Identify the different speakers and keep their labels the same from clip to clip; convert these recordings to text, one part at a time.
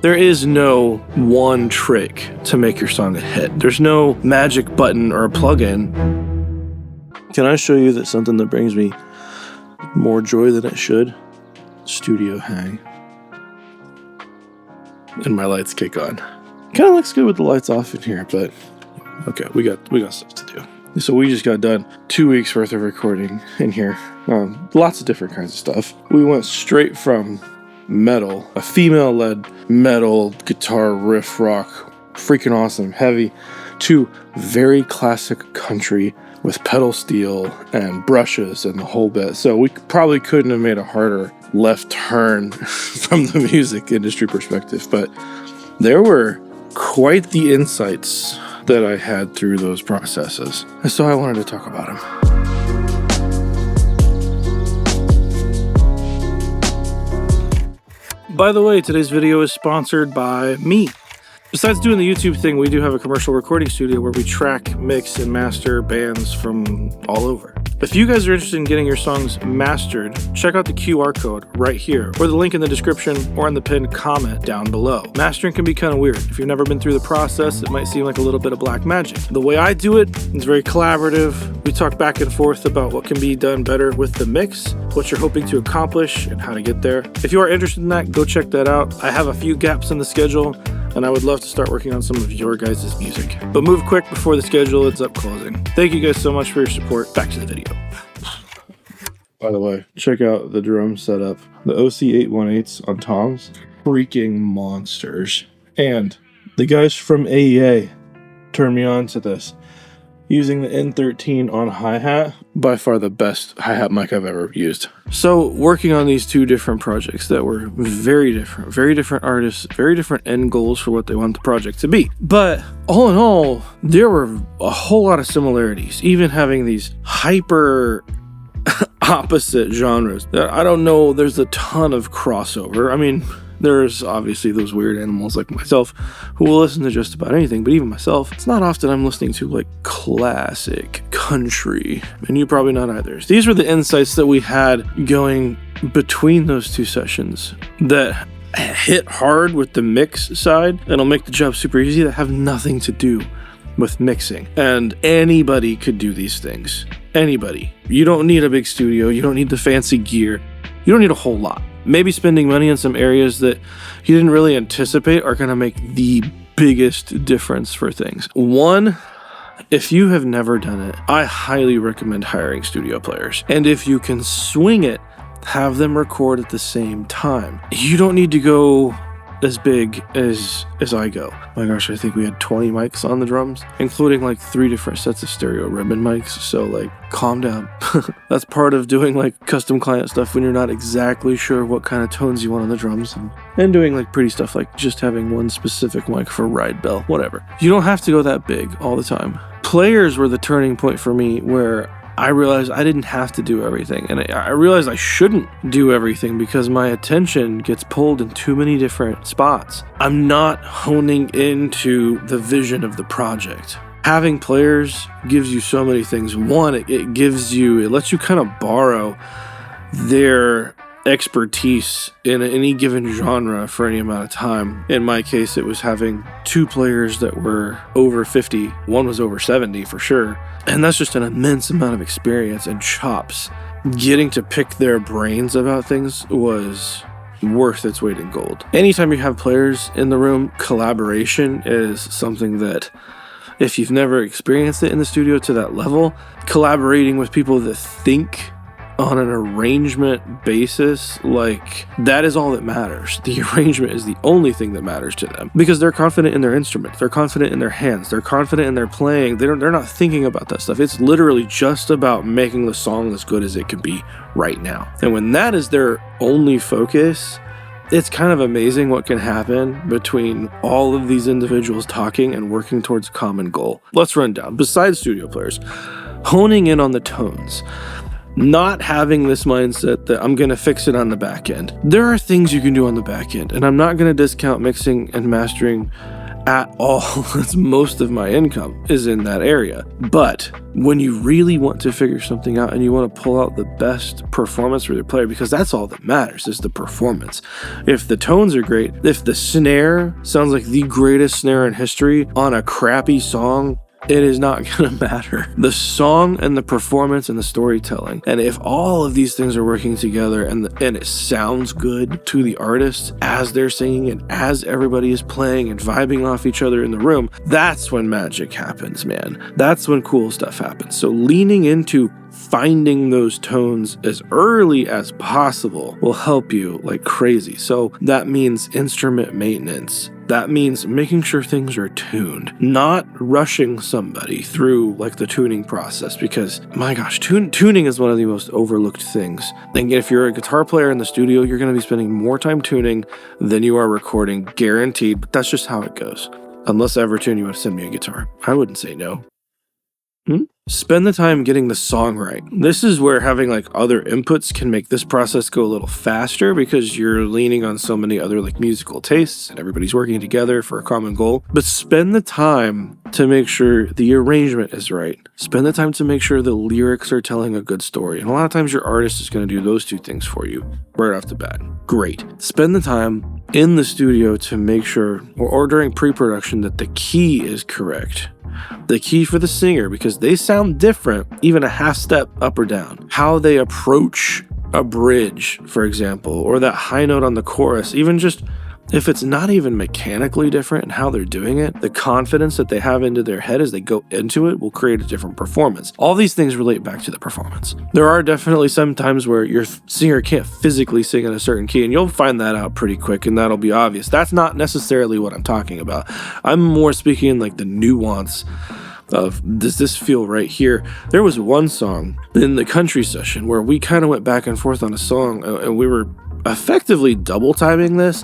Speaker 1: There is no one trick to make your song a hit. There's no magic button or a plugin. Can I show you that something that brings me more joy than it should? Studio hang. And my lights kick on. Kind of looks good with the lights off in here, but okay, we got stuff to do. So we just got done 2 weeks worth of recording in here. Lots of different kinds of stuff. We went straight from metal, a female-led metal guitar riff rock, freaking awesome, heavy, to very classic country with pedal steel and brushes and the whole bit. So we probably couldn't have made a harder left turn from the music industry perspective, but there were quite the insights that I had through those processes. And so I wanted to talk about them. By the way, today's video is sponsored by me. Besides doing the YouTube thing, we do have a commercial recording studio where we track, mix, and master bands from all over. If you guys are interested in getting your songs mastered, check out the QR code right here, or the link in the description, or in the pinned comment down below. Mastering can be kind of weird. If you've never been through the process, it might seem like a little bit of black magic. The way I do it is very collaborative. We talk back and forth about what can be done better with the mix, what you're hoping to accomplish, and how to get there. If you are interested in that, go check that out. I have a few gaps in the schedule, and I would love to start working on some of your guys' music. But move quick before the schedule ends up closing. Thank you guys so much for your support. Back to the video. By the way, check out the drum setup. The OC818s on toms, freaking monsters. And the guys from AEA turned me on to this. Using the N13 on hi-hat, by far the best hi-hat mic I've ever used. So working on these two different projects that were very different artists, very different end goals for what they want the project to be. But all in all, there were a whole lot of similarities, even having these hyper opposite genres. I don't know, there's a ton of crossover. I mean, there's obviously those weird animals like myself who will listen to just about anything, but even myself, it's not often I'm listening to like classic country, and you probably not either. These were the insights that we had going between those two sessions that hit hard with the mix side, and it'll make the job super easy, that have nothing to do with mixing. And anybody could do these things. Anybody. You don't need a big studio, you don't need the fancy gear, you don't need a whole lot. Maybe spending money in some areas that you didn't really anticipate are going to make the biggest difference for things. One, if you have never done it, I highly recommend hiring studio players. And if you can swing it, have them record at the same time. You don't need to go as big as I go. My gosh, I think we had 20 mics on the drums, including like 3 different sets of stereo ribbon mics. So like, calm down. That's part of doing like custom client stuff when you're not exactly sure what kind of tones you want on the drums, and doing like pretty stuff like just having one specific mic for ride bell, whatever. You don't have to go that big all the time. Players were the turning point for me, where I realized I didn't have to do everything, and I realized I shouldn't do everything because my attention gets pulled in too many different spots. I'm not honing into the vision of the project. Having players gives you so many things. One, it lets you kind of borrow their expertise in any given genre for any amount of time. In my case, it was having 2 players that were over 50. One was over 70 for sure. And that's just an immense amount of experience and chops. Getting to pick their brains about things was worth its weight in gold. Anytime you have players in the room, collaboration is something that, if you've never experienced it in the studio to that level, collaborating with people that think on an arrangement basis, like, that is all that matters. The arrangement is the only thing that matters to them, because they're confident in their instrument, they're confident in their hands, they're confident in their playing. They're not thinking about that stuff. It's literally just about making the song as good as it can be right now. And when that is their only focus, it's kind of amazing what can happen between all of these individuals talking and working towards a common goal. Let's run down. Besides studio players, honing in on the tones. Not having this mindset that I'm going to fix it on the back end. There are things you can do on the back end, and I'm not going to discount mixing and mastering at all. That's most of my income is in that area. But when you really want to figure something out and you want to pull out the best performance for your player, because that's all that matters is the performance. If the tones are great, if the snare sounds like the greatest snare in history on a crappy song, it is not going to matter. The song and the performance and the storytelling. And if all of these things are working together and it sounds good to the artists as they're singing and as everybody is playing and vibing off each other in the room, that's when magic happens, man. That's when cool stuff happens. So leaning into finding those tones as early as possible will help you like crazy. So that means instrument maintenance. That means making sure things are tuned, not rushing somebody through like the tuning process, because my gosh, tuning is one of the most overlooked things. And if you're a guitar player in the studio, you're going to be spending more time tuning than you are recording, guaranteed, but that's just how it goes. Unless Evertune, you want to send me a guitar. I wouldn't say no. Spend the time getting the song right. This is where having like other inputs can make this process go a little faster, because you're leaning on so many other like musical tastes and everybody's working together for a common goal. But spend the time to make sure the arrangement is right. Spend the time to make sure the lyrics are telling a good story. And a lot of times your artist is going to do those two things for you right off the bat. Great. Spend the time in the studio to make sure, or during pre-production, that the key is correct. The key for the singer, because they sound different, even a half step up or down. How they approach a bridge, for example, or that high note on the chorus, even just if it's not even mechanically different in how they're doing it, the confidence that they have into their head as they go into it will create a different performance. All these things relate back to the performance. There are definitely some times where your singer can't physically sing in a certain key, and you'll find that out pretty quick, and that'll be obvious. That's not necessarily what I'm talking about. I'm more speaking like the nuance of, does this feel right here? There was one song in the country session where we kind of went back and forth on a song, and we were effectively double timing this.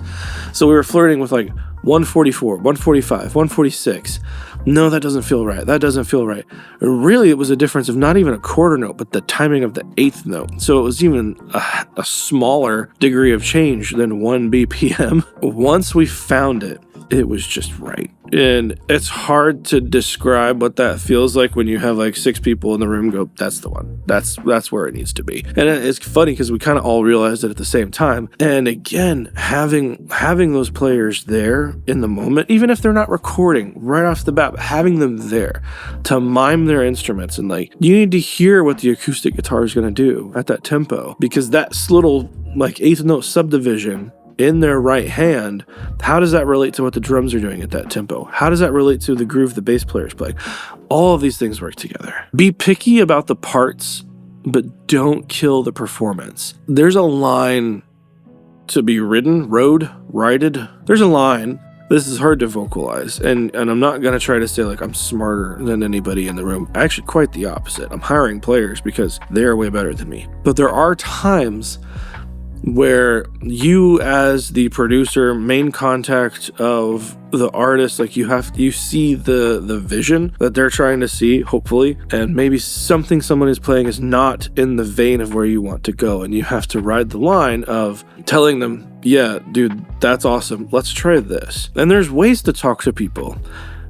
Speaker 1: So we were flirting with like 144, 145, 146. No, that doesn't feel right. That doesn't feel right. Really, it was a difference of not even a quarter note, but the timing of the eighth note. So it was even a smaller degree of change than 1 BPM. Once we found it, it was just right. And it's hard to describe what that feels like when you have like 6 people in the room go, that's the one. That's where it needs to be. And it's funny because we kind of all realized it at the same time. And again, having those players there in the moment, even if they're not recording right off the bat, but having them there to mime their instruments, and like, you need to hear what the acoustic guitar is going to do at that tempo, because that little like eighth note subdivision in their right hand, how does that relate to what the drums are doing at that tempo? How does that relate to the groove the bass players play? All of these things work together. Be picky about the parts, but don't kill the performance. There's a line to be righted. There's a line. This is hard to vocalize, and I'm not going to try to say like I'm smarter than anybody in the room. Actually, quite the opposite. I'm hiring players because they're way better than me. But there are times where you, as the producer, main contact of the artist, like you see the vision that they're trying to see, hopefully, and maybe something someone is playing is not in the vein of where you want to go, and you have to ride the line of telling them, yeah, dude, that's awesome, let's try this. And there's ways to talk to people.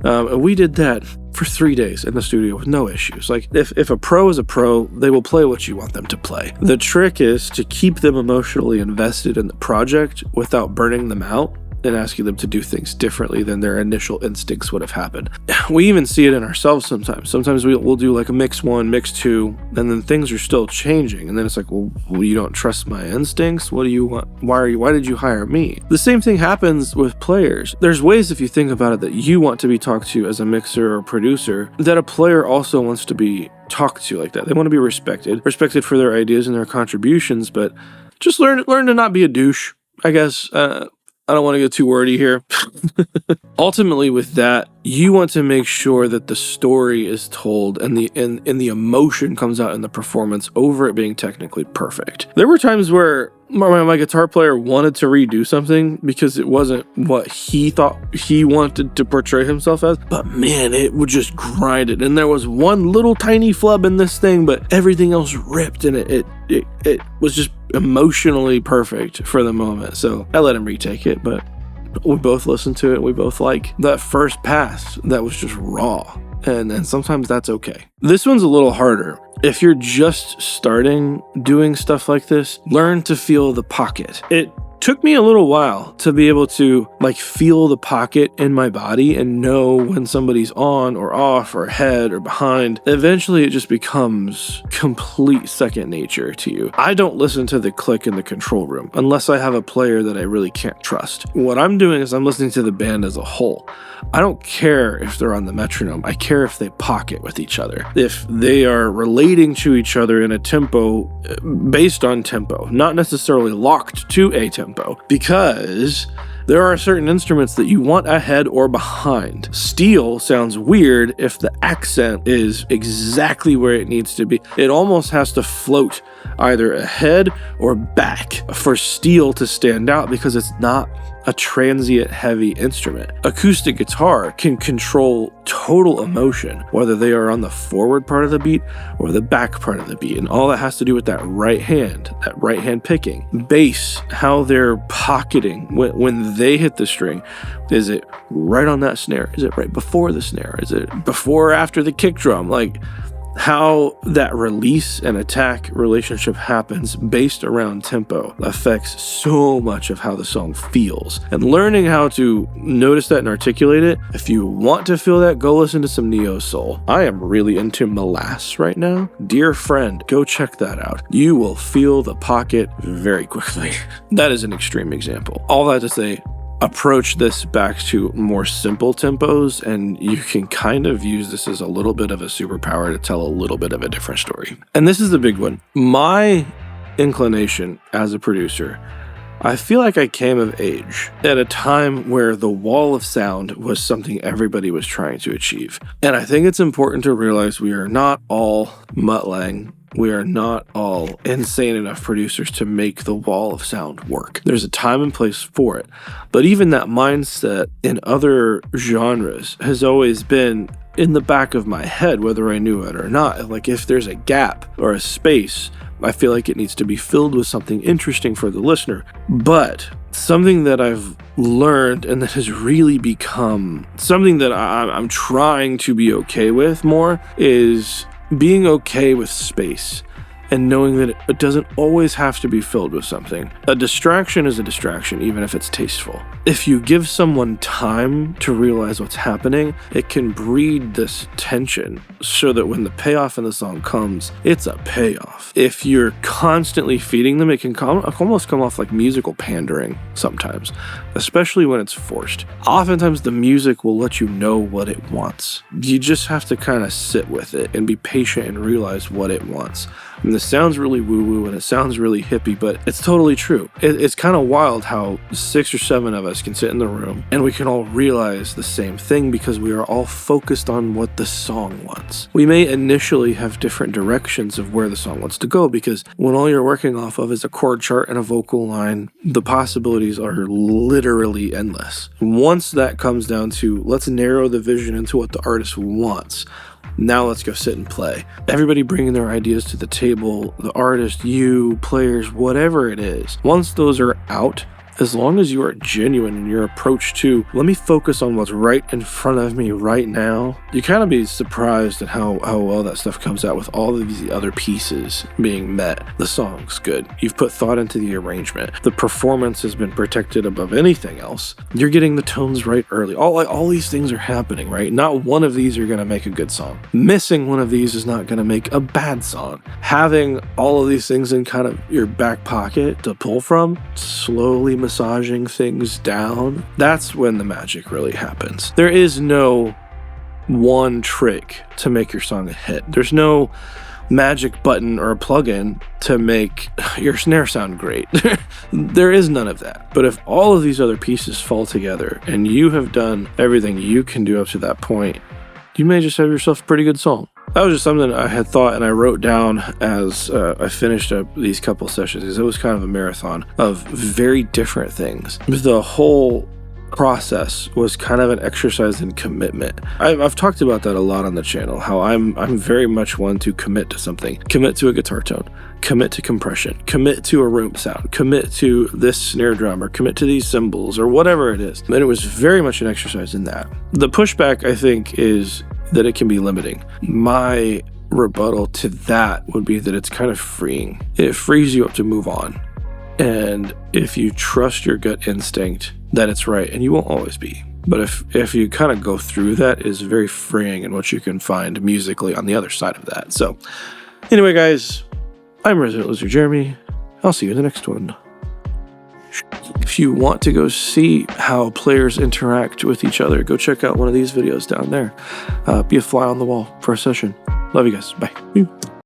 Speaker 1: And we did that for 3 days in the studio with no issues. Like, if a pro is a pro, they will play what you want them to play. The trick is to keep them emotionally invested in the project without burning them out and asking them to do things differently than their initial instincts would have happened. We even see it in ourselves sometimes. Sometimes we'll do like a mix 1, mix 2, and then things are still changing. And then it's like, well, you don't trust my instincts? What do you want? Why did you hire me? The same thing happens with players. There's ways, if you think about it, that you want to be talked to as a mixer or producer, that a player also wants to be talked to like that. They want to be respected for their ideas and their contributions, but just learn to not be a douche, I guess. I don't want to get too wordy here. Ultimately, with that, you want to make sure that the story is told and the emotion comes out in the performance over it being technically perfect. There were times where my guitar player wanted to redo something because it wasn't what he thought he wanted to portray himself as, but man, it would just grind it. And there was one little tiny flub in this thing, but everything else ripped, and it was just emotionally perfect for the moment. So I let him retake it, but We both listen to it. We both like that first pass that was just raw. And sometimes that's okay. This one's a little harder. If you're just starting doing stuff like this, learn to feel the pocket. It took me a little while to be able to feel the pocket in my body and know when somebody's on or off or ahead or behind. Eventually it just becomes complete second nature to you. I don't listen to the click in the control room unless I have a player that I really can't trust. What I'm doing is I'm listening to the band as a whole. I don't care if they're on the metronome. I care if they pocket with each other. If they are relating to each other in a tempo based on tempo, not necessarily locked to a tempo, because there are certain instruments that you want ahead or behind. Steel sounds weird if the accent is exactly where it needs to be. It almost has to float either ahead or back for steel to stand out because it's not a transient heavy instrument. Acoustic guitar can control total emotion, whether they are on the forward part of the beat or the back part of the beat. And all that has to do with that right hand picking. Bass, how they're pocketing when they hit the string. Is it right on that snare? Is it right before the snare? Is it before or after the kick drum? How that release and attack relationship happens based around tempo affects so much of how the song feels. And learning how to notice that and articulate it, if you want to feel that, go listen to some neo soul. I am really into Molass right now. Dear friend, go check that out. You will feel the pocket very quickly. That is an extreme example. All that to say, approach this back to more simple tempos, and you can kind of use this as a little bit of a superpower to tell a little bit of a different story. And this is the big one. My inclination as a producer, I feel like I came of age at a time where the wall of sound was something everybody was trying to achieve. And I think it's important to realize we are not all Mutt Lange. We are not all insane enough producers to make the wall of sound work. There's a time and place for it. But even that mindset in other genres has always been in the back of my head, whether I knew it or not. If there's a gap or a space, I feel like it needs to be filled with something interesting for the listener. But something that I've learned and that has really become something that I'm trying to be okay with more is being okay with space and knowing that it doesn't always have to be filled with something. A distraction is a distraction, even if it's tasteful. If you give someone time to realize what's happening, it can breed this tension so that when the payoff in the song comes, it's a payoff. If you're constantly feeding them, it can almost come off like musical pandering sometimes, especially when it's forced. Oftentimes, the music will let you know what it wants. You just have to kind of sit with it and be patient and realize what it wants. And this sounds really woo-woo and it sounds really hippie, but it's totally true. It's kind of wild how 6 or 7 of us can sit in the room and we can all realize the same thing because we are all focused on what the song wants. We may initially have different directions of where the song wants to go because when all you're working off of is a chord chart and a vocal line, the possibilities are literally endless. Once that comes down to let's narrow the vision into what the artist wants, now let's go sit and play. Everybody bringing their ideas to the table, the artist, you, players, whatever it is. Once those are out, as long as you are genuine in your approach to, let me focus on what's right in front of me right now, you kind of be surprised at how well that stuff comes out with all of these other pieces being met. The song's good. You've put thought into the arrangement. The performance has been protected above anything else. You're getting the tones right early. All these things are happening, right? Not one of these are going to make a good song. Missing one of these is not going to make a bad song. Having all of these things in kind of your back pocket to pull from, slowly massaging things down, that's when the magic really happens. There is no one trick to make your song a hit. There's no magic button or a plugin to make your snare sound great. There is none of that. But if all of these other pieces fall together and you have done everything you can do up to that point, you may just have yourself a pretty good song. That was just something I had thought and I wrote down as I finished up these couple sessions because it was kind of a marathon of very different things. The whole process was kind of an exercise in commitment. I've talked about that a lot on the channel, how I'm very much one to commit to something. Commit to a guitar tone, commit to compression, commit to a room sound, commit to this snare drum, or commit to these cymbals, or whatever it is. And it was very much an exercise in that. The pushback, I think, is that it can be limiting. My rebuttal to that would be that it's kind of freeing. It frees you up to move on. And if you trust your gut instinct that it's right, and you won't always be, but if you kind of go through that, it is very freeing in what you can find musically on the other side of that. So anyway, guys, I'm Resident Loser Jeremy. I'll see you in the next one. If you want to go see how players interact with each other, go check out one of these videos down there. Be a fly on the wall for a session. Love you guys. Bye.